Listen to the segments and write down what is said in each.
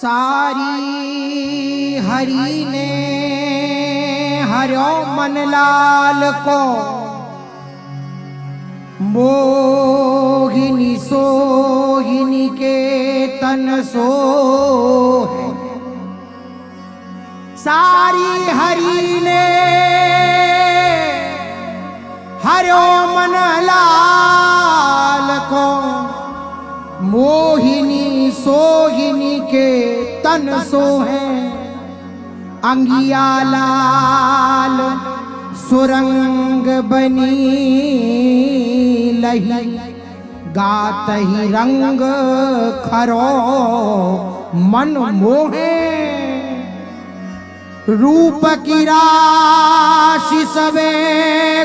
सारी हरि ने हर्यो मन लाल को, मोहिनी सोहिनी के तन सोहे। सारी हरि ने हर्यो मन लाल को, मोहिनी सोहिनी के तन सोहे। अंगिया लाल सुरंग बनी लही, गात ही रंग खरो मन मोहे। रूप की राशि सबे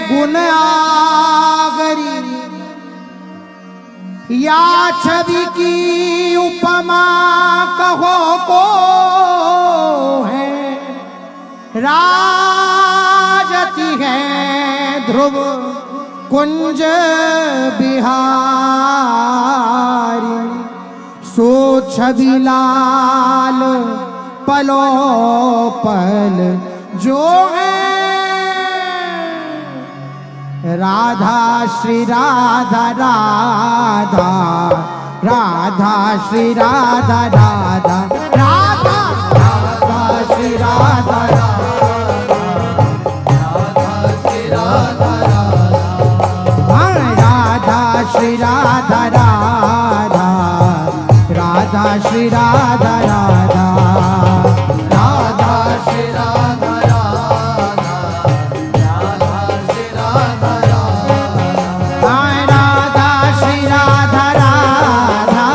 गुण आगरी, या छवि की उपमा कहो को है। राजती है ध्रुव कुंज बिहारी, सो छवि लाल पलो पल जो है। राधा श्री राधा राधा, राधा श्री राधा राधा, राधा राधा श्री राधा राधा, राधा श्री राधा राधा, राधा श्री राधा राधा, राधा श्री राधा राधा, राधा श्री राधा श्री राधा राधा,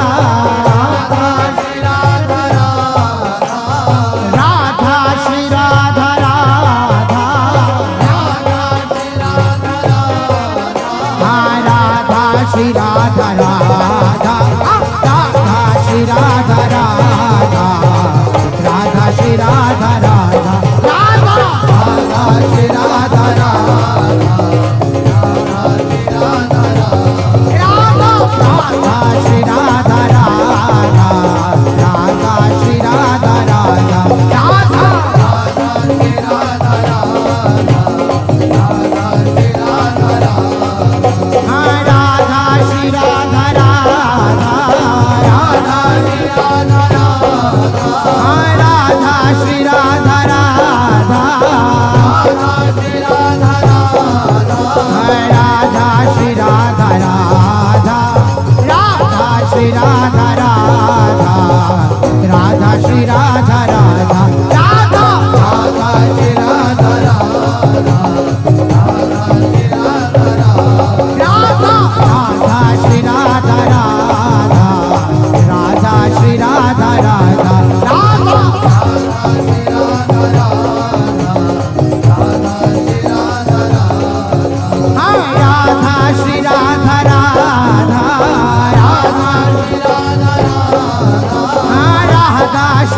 राधा श्री राधा राधा, राधा श्री राधा राधा, राधा राधा श्री राधा राधा, राधा श्री राधा राधा, राधा श्री राधा राधा, राधा राधा श्री राधा राधा, राधा श्री राधा राधा, श्री राधा राधा, राधा श्री राधा राधा, राधा श्री राधा राधा, राधा श्री राधा राधा, राधा श्री राधा राधा, राधा श्री राधा राधा, राधा श्री राधा राधा, राधा राधा श्री राधा राधा, राधा श्री राधा राधा, राधा श्री राधा राधा, राधा श्री राधा राधा, राधा राधा श्री राधा राधा, राधा श्री राधा राधा, राधा श्री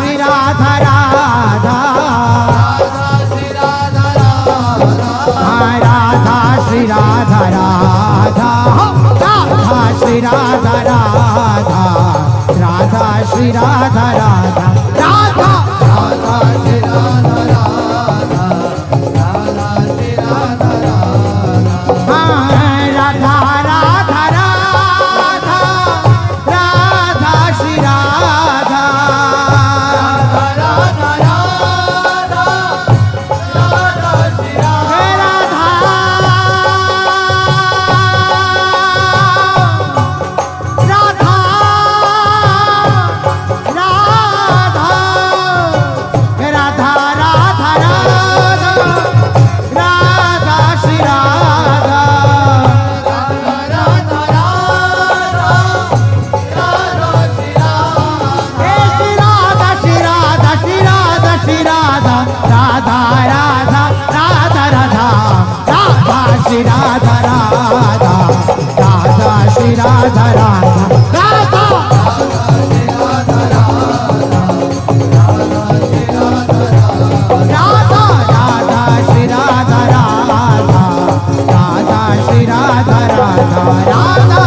राधा राधा, राधा श्री राधा राधा, राधा श्री राधा राधा, राधा श्री राधा राधा, राधा श्री राधा राधा, राधा श्री राधा राधा, राधा राधा श्री राधा राधा, राधा श्री राधा राधा, राधा राधा राधा, राधा श्री राधा, राधा राधा, राधा श्री राधा, राधा राधा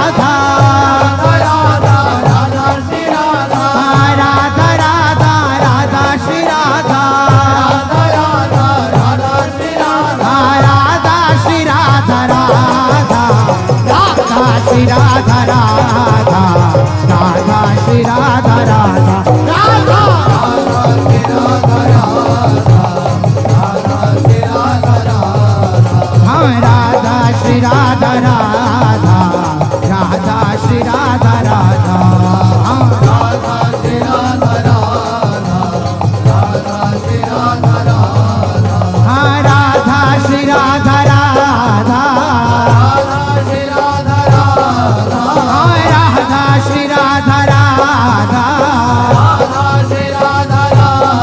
राधा राधा राधा श्री राधा राधा राधा राधा श्री राधा राधा राधा श्री राधा राधा श्री राधा राधा राधा श्री राधा राधा राधा श्री राधा राधा राधा हाँ राधा श्री राधा राधा राधा श्री राधा राधा हाँ राधा श्री राधा राधा राधा श्री राधा राधा हाँ राधा श्री राधा राधा राधा श्री राधा राधा हाँ राधा श्री राधा राधा राधा श्री राधा राधा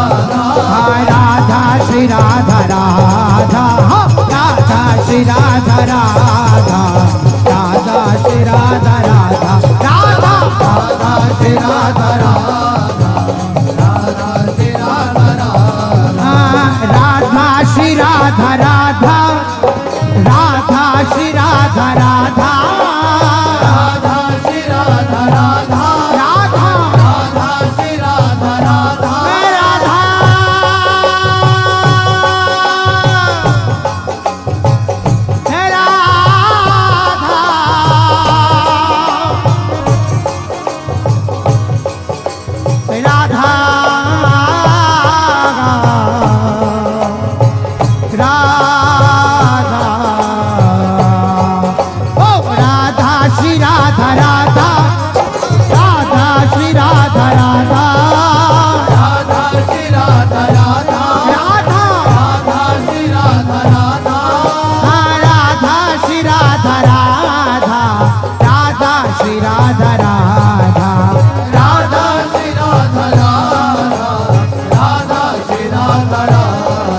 हाँ राधा श्री राधा राधा हाँ राधा श्री राधा राधा राधा श्री राधा राधा राधा राधा श्री राधा राधा राधा श्री राधा राधा हाँ राधा श्री राधा राधा राधा श्री राधा राधा राधा श्री राधा राधा राधा राधा श्री राधा राधा राधा राधा राधा ओ राधा श्री राधा राधा राधा श्री राधा राधा राधा श्री राधा राधा राधा राधा श्री राधा राधा राधा श्री राधा राधा राधा श्री राधा राधा राधा श्री राधा राधा राधा श्री राधा राधा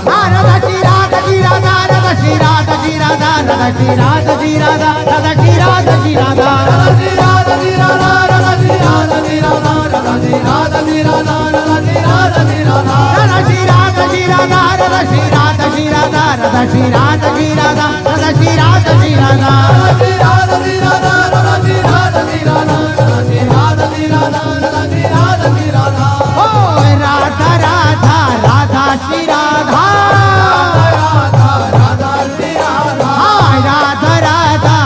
राधा श्री राधा जी राधा राधा श्री राधा जी राधा राधा श्री राधा जी राधा राधा श्री राधा जी राधा श्री राधा श्री राधा राधा श्री राधा श्री राधा राधा श्री राधा श्री राधा राधा श्री राधा श्री राधा राधा श्री राधा जी राधा राधा श्री राधा जी राधा राधा श्री राधा जी राधा राधा श्री राधा जी राधा श्री राधा श्री राधा राधा श्री राधा श्री राधा राधा श्री राधा श्री राधा राधा श्री राधा श्री राधा ओ राधा राधा राधा श्री राधा राधा राधा श्री राधा हाँ राधा राधा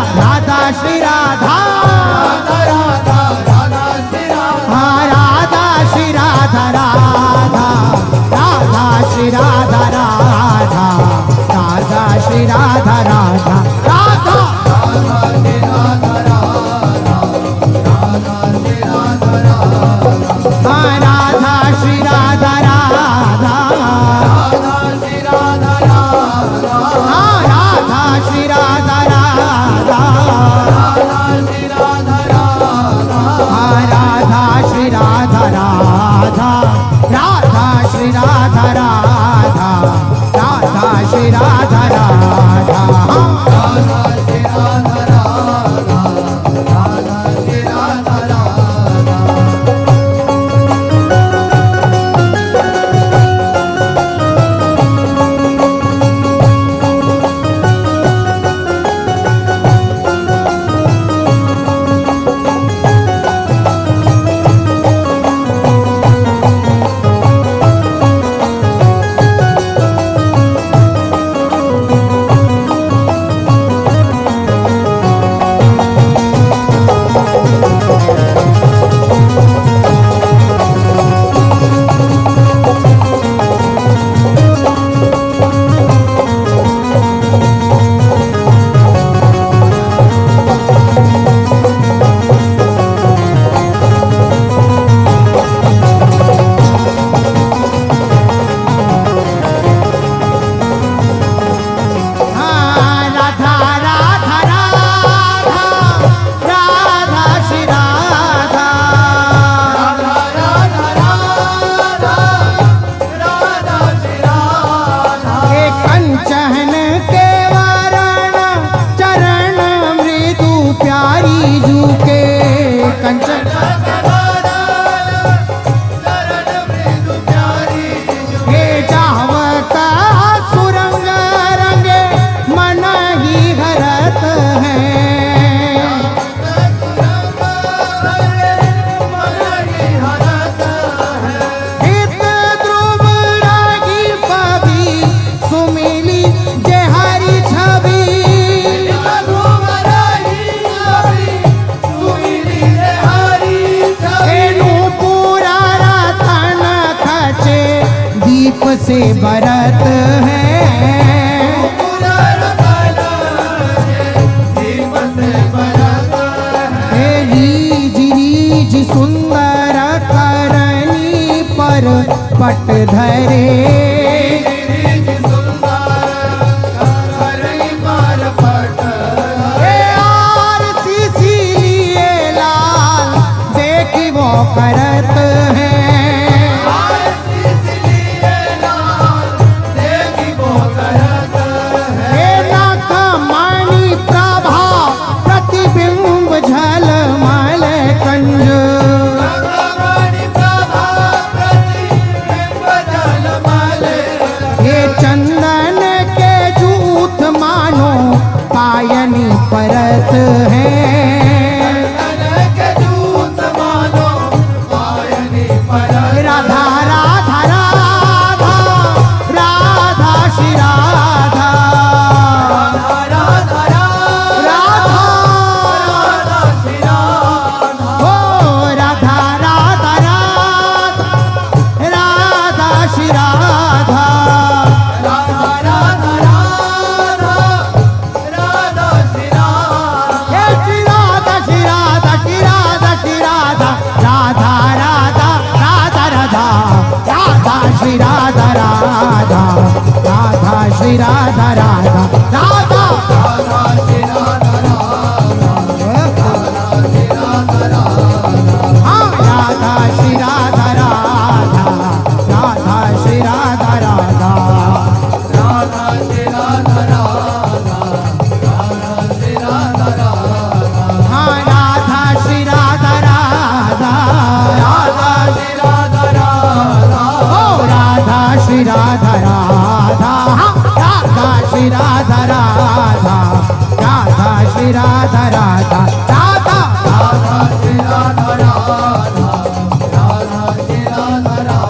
से बरत है, रीज रीज सुंदर करनी पर पट धरे, आरती सी लिए लाल देखी वो करत है, परत है, राधा राधा राधा राधा श्री राधा, राधा राधा श्री राधा, ओ राधा राधा राधा राधा श्री राधा, श्री राधा राधा राधा श्री राधा राधा राधा श्री राधा राधा श्री राधा राधा राधा श्री राधा राधा राधा श्री राधा राधा राधा श्री राधा राधा, हाँ राधा श्री राधा राधा राधा श्री राधा राधा, राधा श्री राधा राधा राधा श्री राधा राधा राधा श्री राधा राधा राधा राधा श्री राधा राधा राधा श्री राधा राधा।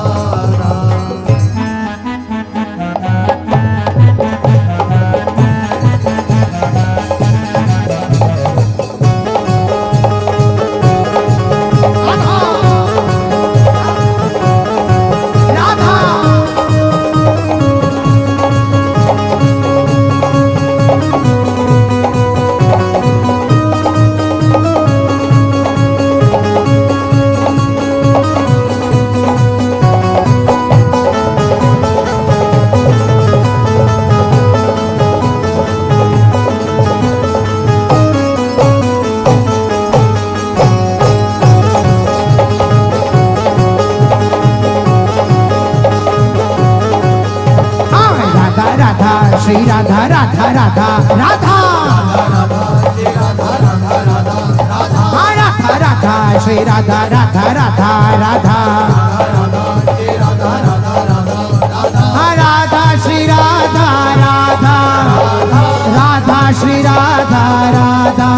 श्री राधा राधा राधा राधा राधा राधा श्री राधा राधा राधा राधा राधा श्री राधा राधा राधा श्री राधा राधा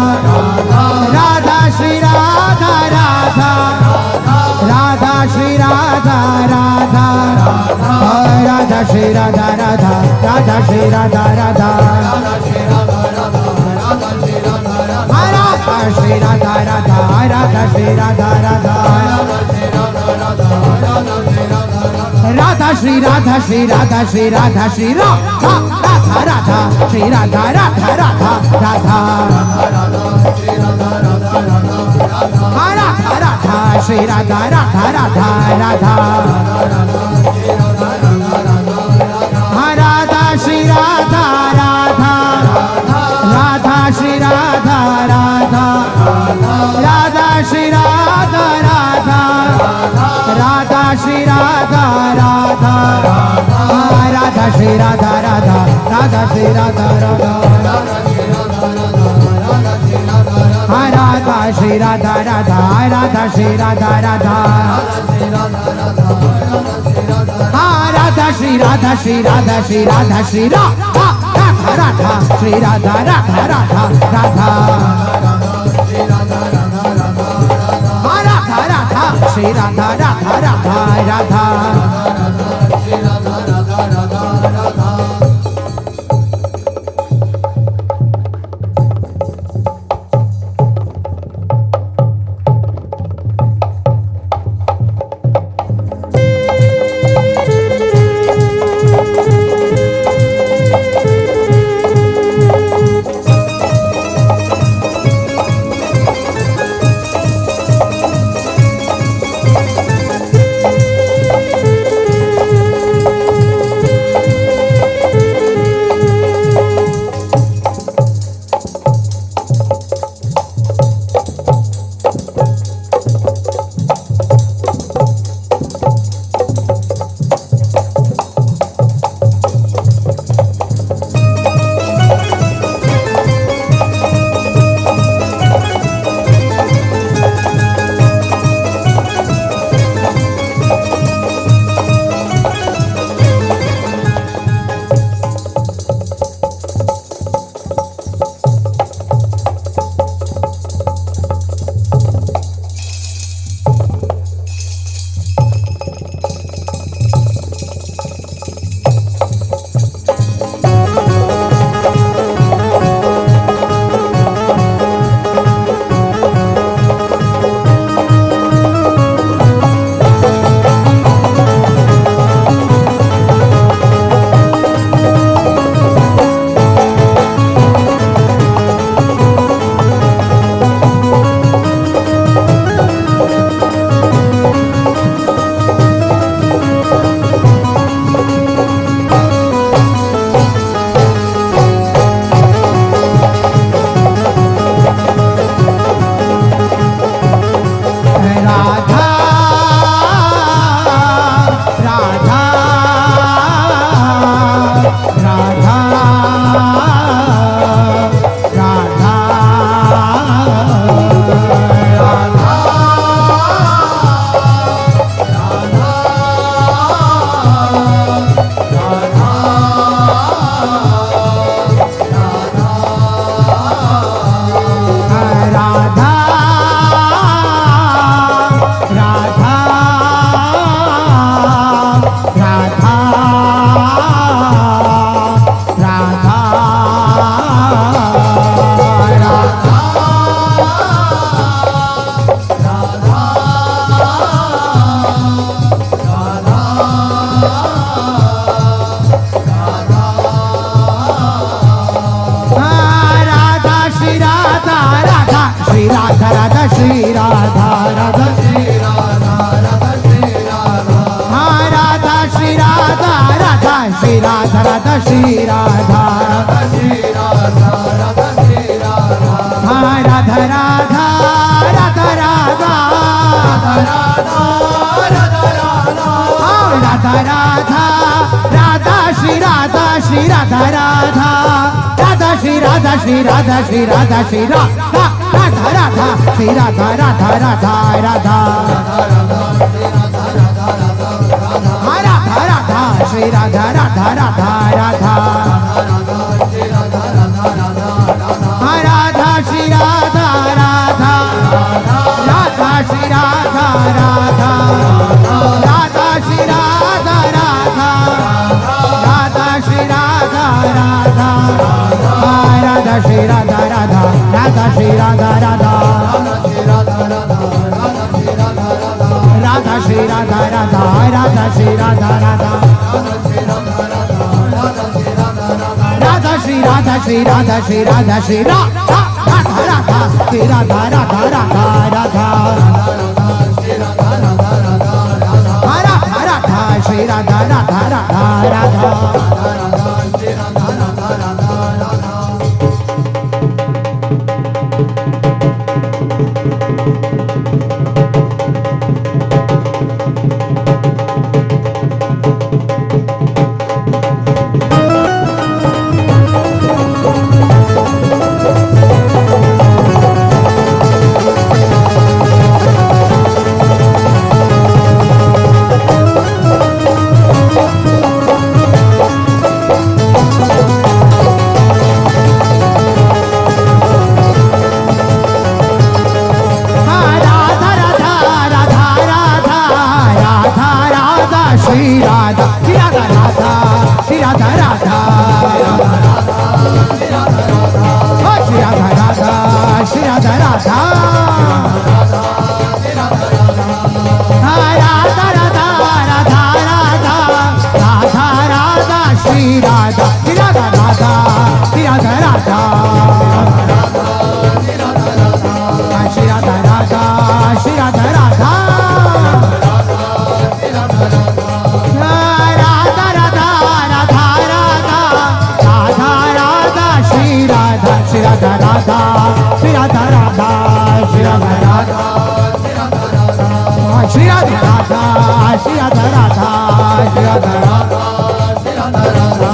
राधा श्री राधा राधा राधा श्री राधा राधा राधा श्री राधा राधा राधा श्री राधा राधा राधा श्री राधा राधा राधा श्री राधा राधा राधा श्री राधा श्री राधा श्री राधा श्री राधा राधा राधा श्री राधा राधा राधा राधा राधा राधा श्री राधा राधा राधा राधा राधा श्री राधा राधा राधा श्री राधा राधा राधा श्री राधा राधा राधा श्री राधा राधा राधा श्री राधा राधा राधा श्री राधा राधा राधा श्री राधा राधा राधा श्री राधा राधा राधा श्री राधा श्री राधा श्री राधा श्री राधा राधा श्री राधा राधा राधा राधा राधा राधा श्री राधा राधा राधा राधा राधा राधा श्री राधा राधा श्री राधा हाँ राधा श्री राधा राधा श्री राधा राधा श्री राधा राधा श्री राधा राधा श्री राधा हाँ राधा राधा राधा राधा राधा राधा राधा हाँ राधा राधा राधा श्री राधा श्री राधा राधा राधा श्री राधा श्री राधा श्री राधा श्री राधा राधा राधा श्री राधा राधा राधा राधा हाँ राधा राधा श्री राधा राधा राधा राधा हाँ राधा श्री राधा राधा राधा श्री राधा राधा राधा श्री राधा राधा राधा श्री राधा राधा हाँ राधा श्री राधा राधा राधा श्री राधा राधा राधा श्री राधा राधा राधा श्री राधा राधा राधा श्री राधा श्री राधा श्री राधा श्री राधा राधा राधा श्री राधा राधा राधा राधा राधा राधा श्री राधा राधा राधा राधा श्री राधा श्री राधा राधा श्री राधा राधा श्री राधा राधा श्री राधा राधा राधा राधा राधा राधा राधा राधा श्री राधा श्री राधा राधा श्री राधा राधा श्री राधा राधा श्री राधा राधा श्री राधा राधा श्री राधा राधा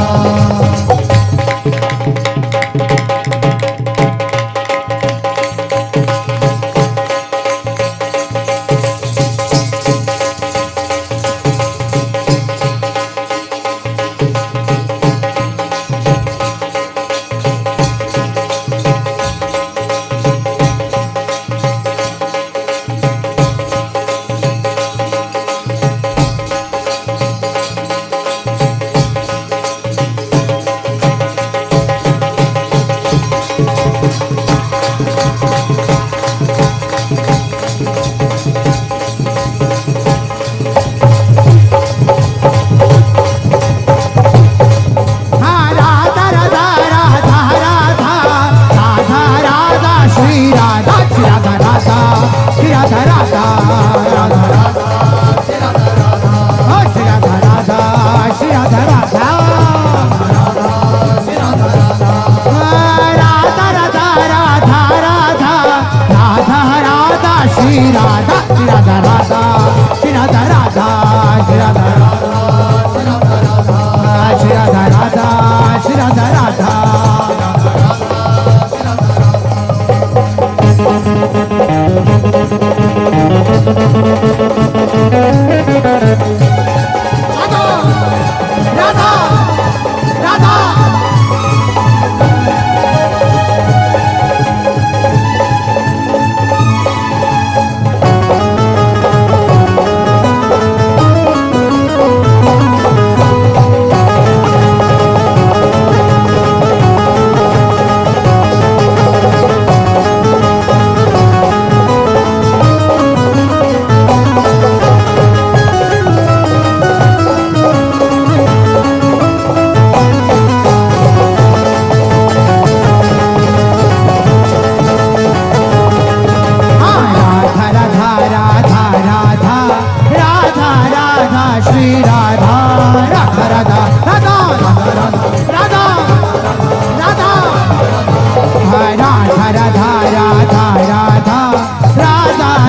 श्री राधा राधा श्री राधा राधा श्री राधा राधा श्री राधा राधा श्री राधा राधा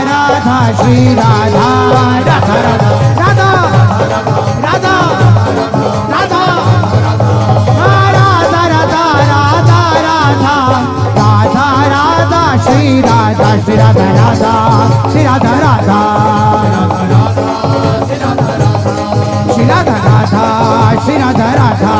राधा श्री राधा राधा राधा राधा राधा राधा राधा राधा राधा राधा राधा राधा श्री राधा श्री राधा राधा श्री राधा राधा श्री राधा राधा श्री राधा राधा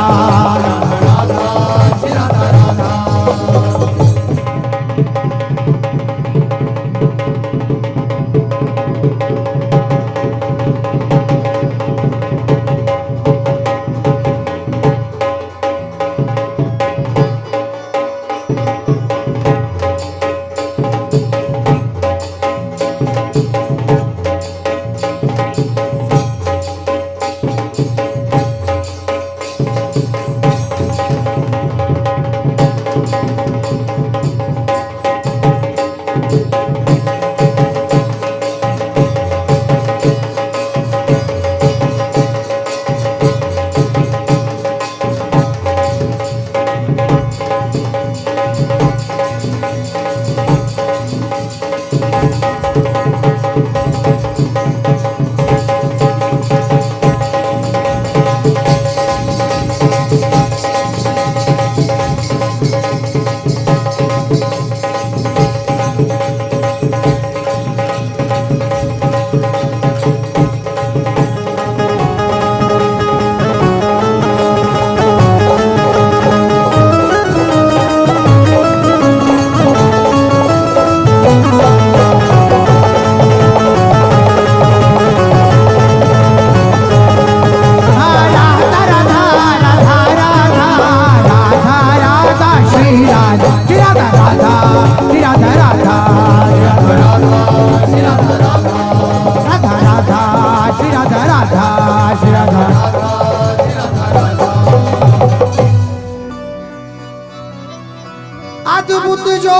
अद्भुत जोरी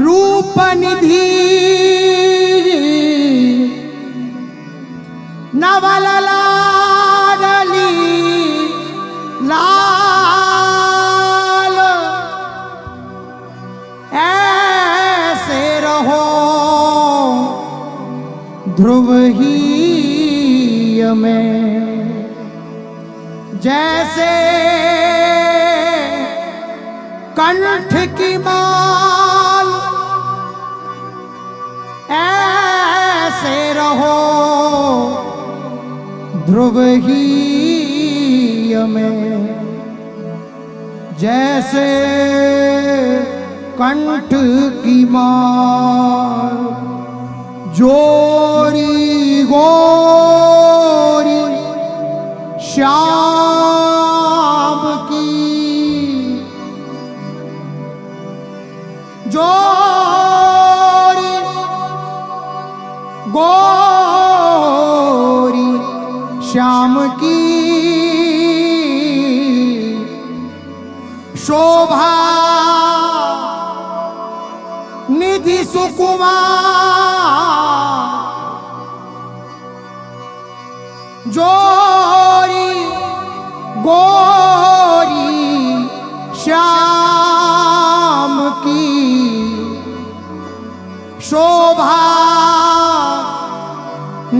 रूप निधि नवल लाडली लाल ऐसे रहो ध्रुव ही में जैसे कंठ की माल ऐसे रहो ध्रुव ही में जैसे कंठ की माल जोरी गोरी श्याम की जोरी गोरी श्याम की शोभा निधि सुकुमार जोरी गोरी श्याम की शोभा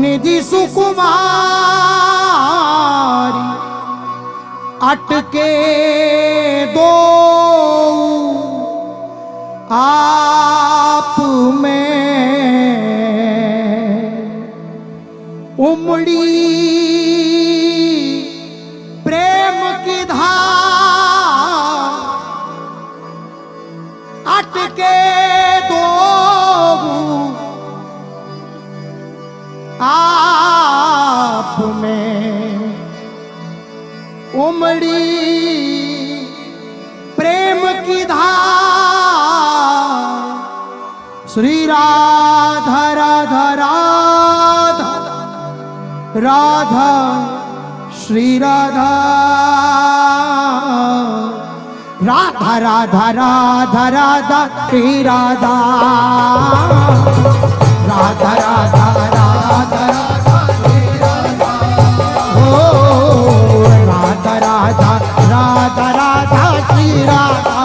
निधि सुकुमारी अटके दो आप में उमड़ी प्रेम की धार अटके दो आप में उमड़ी प्रेम की धार श्री राधा राधा राधा राधा श्री राधा राधा राधा राधा राधा श्री राधा राधा राधा राधा राधा श्री राधा ओ राधा राधा राधा राधा श्री राधा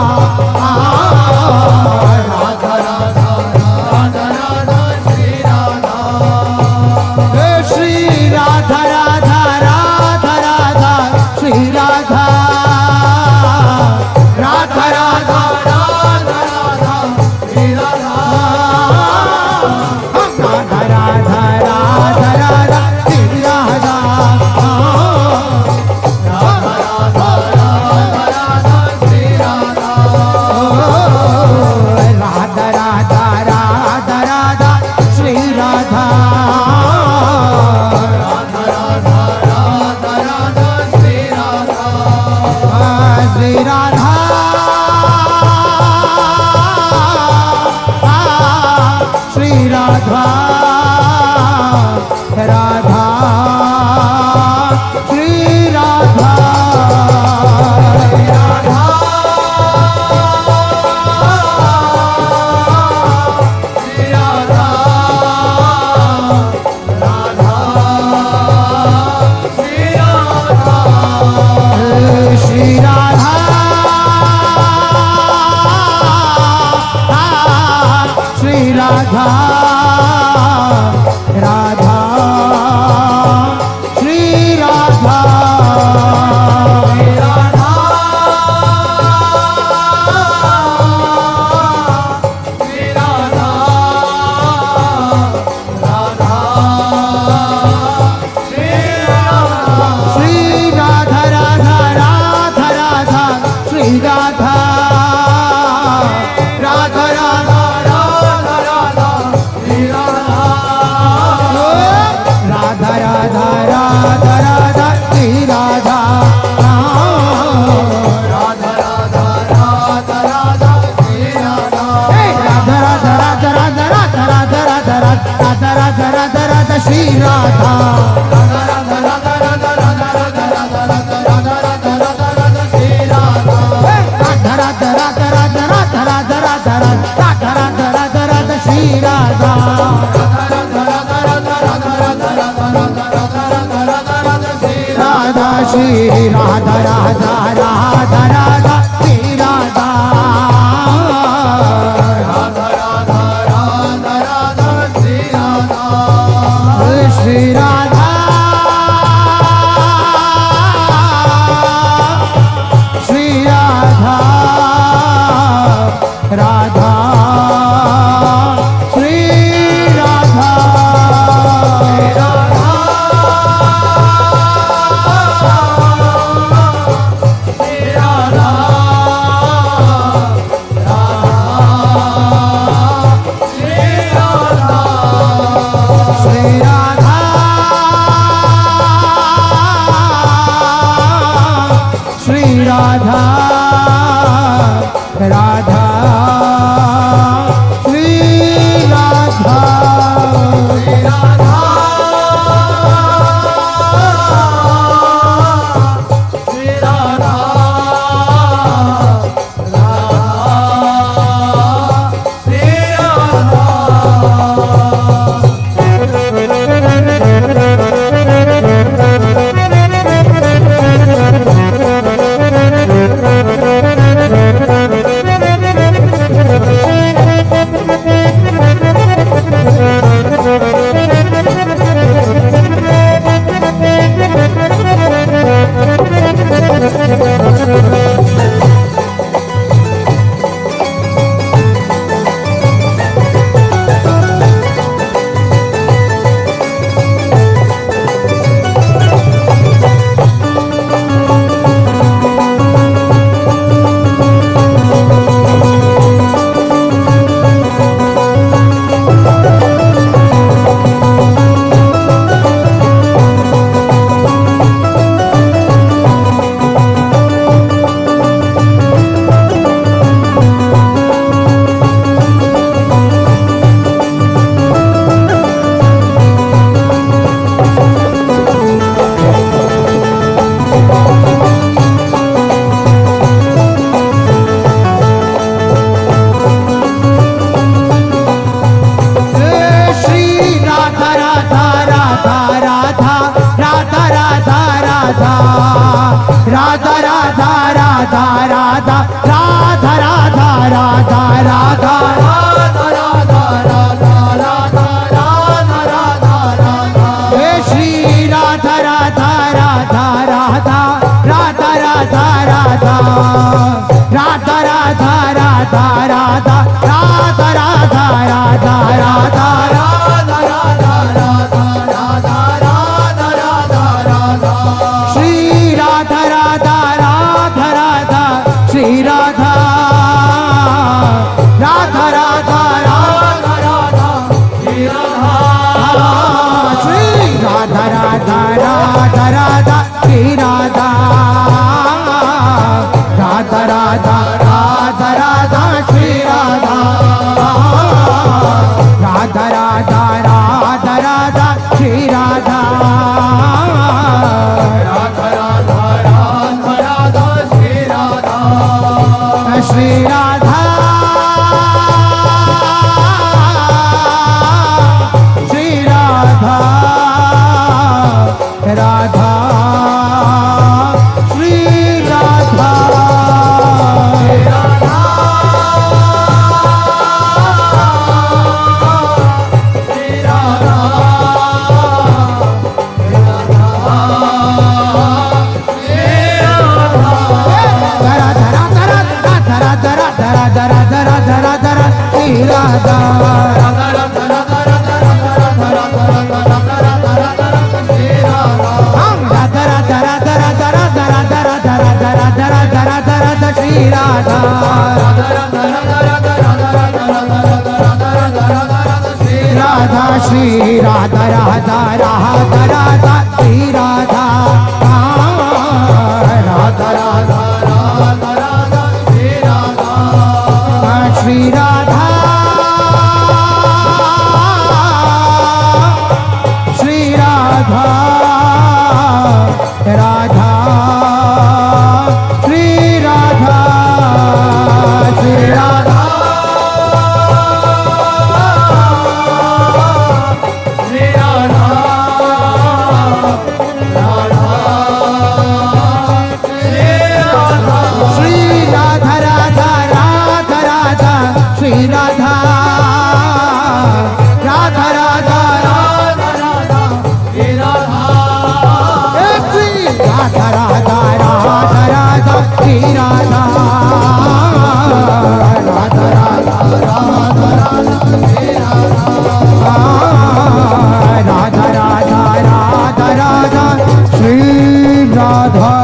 राधा राधा श्री राधा श्री राधा राधा राधा राधा श्री राधा राधा राधा राधा हम राधा राधा राधा राधा राधा राधा राधा राधा राधा राधा राधा राधा श्री राधा राधा श्री राधा राधा राधा राधा श्री राधा राधा राधा श्री राधा श्री राधा राधा श्री राधा श्री राधा श्री राधा राधा राधा राधा राधा श्री राधा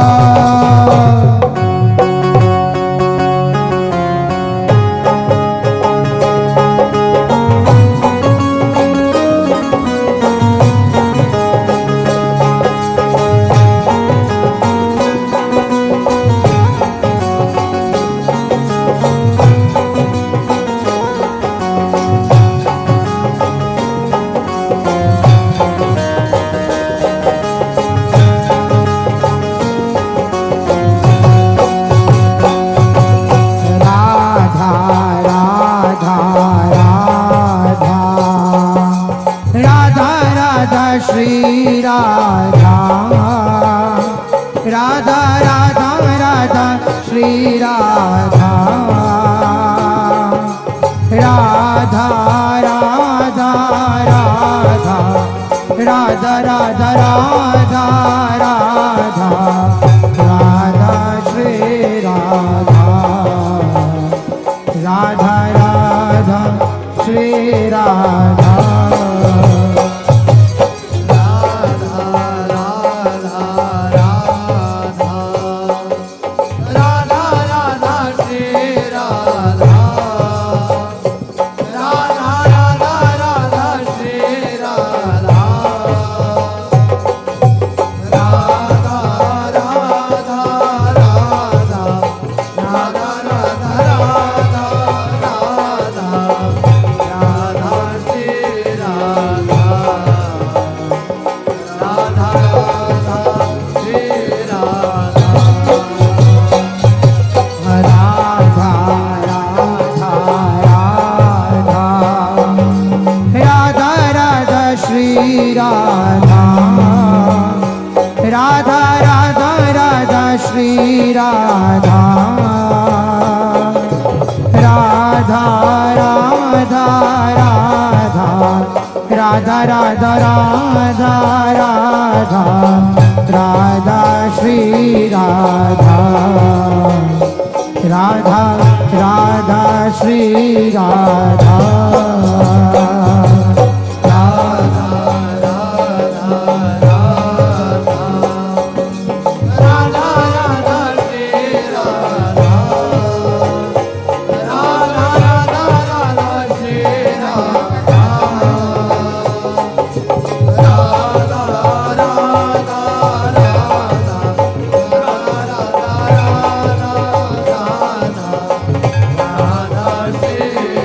श्री राधा राधा राधा राधा श्री राधा राधा राधा राधा राधा श्री राधा राधा राधा राधा राधा श्री राधा श्री राधा राधा राधा राधा श्री राधा राधा राधा राधा राधा राधा राधा राधा राधा श्री राधा राधा राधा श्री राधा राधा राधा राधा श्री राधा राधा राधा राधा राधा राधा राधा राधा राधा श्री राधा राधा राधा श्री राधा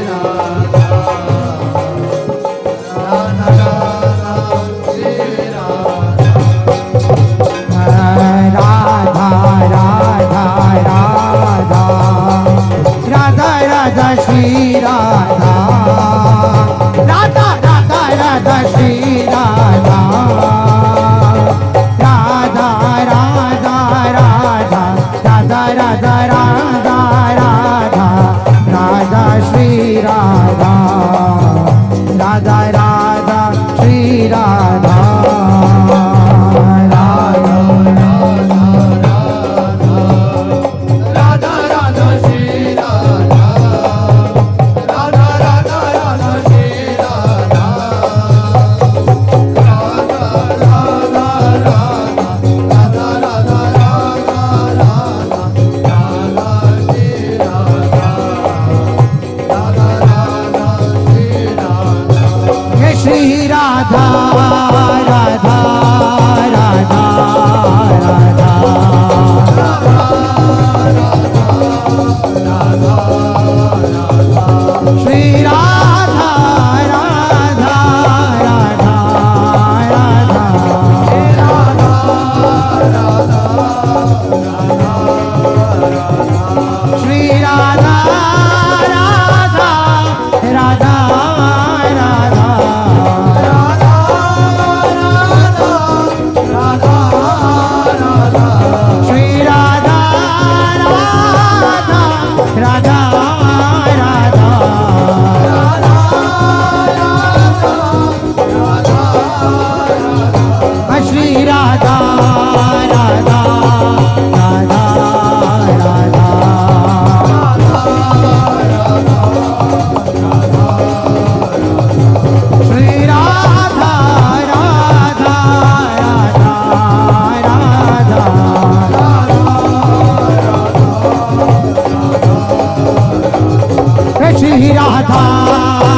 Radha राधा राधा राधा श्री राधा राधा राधा राधा श्री राधा राधा राधा राधा श्री राधा राधा राधा राधा श्री राधा राधा राधा राधा श्री राधा राधा राधा राधा श्री राधा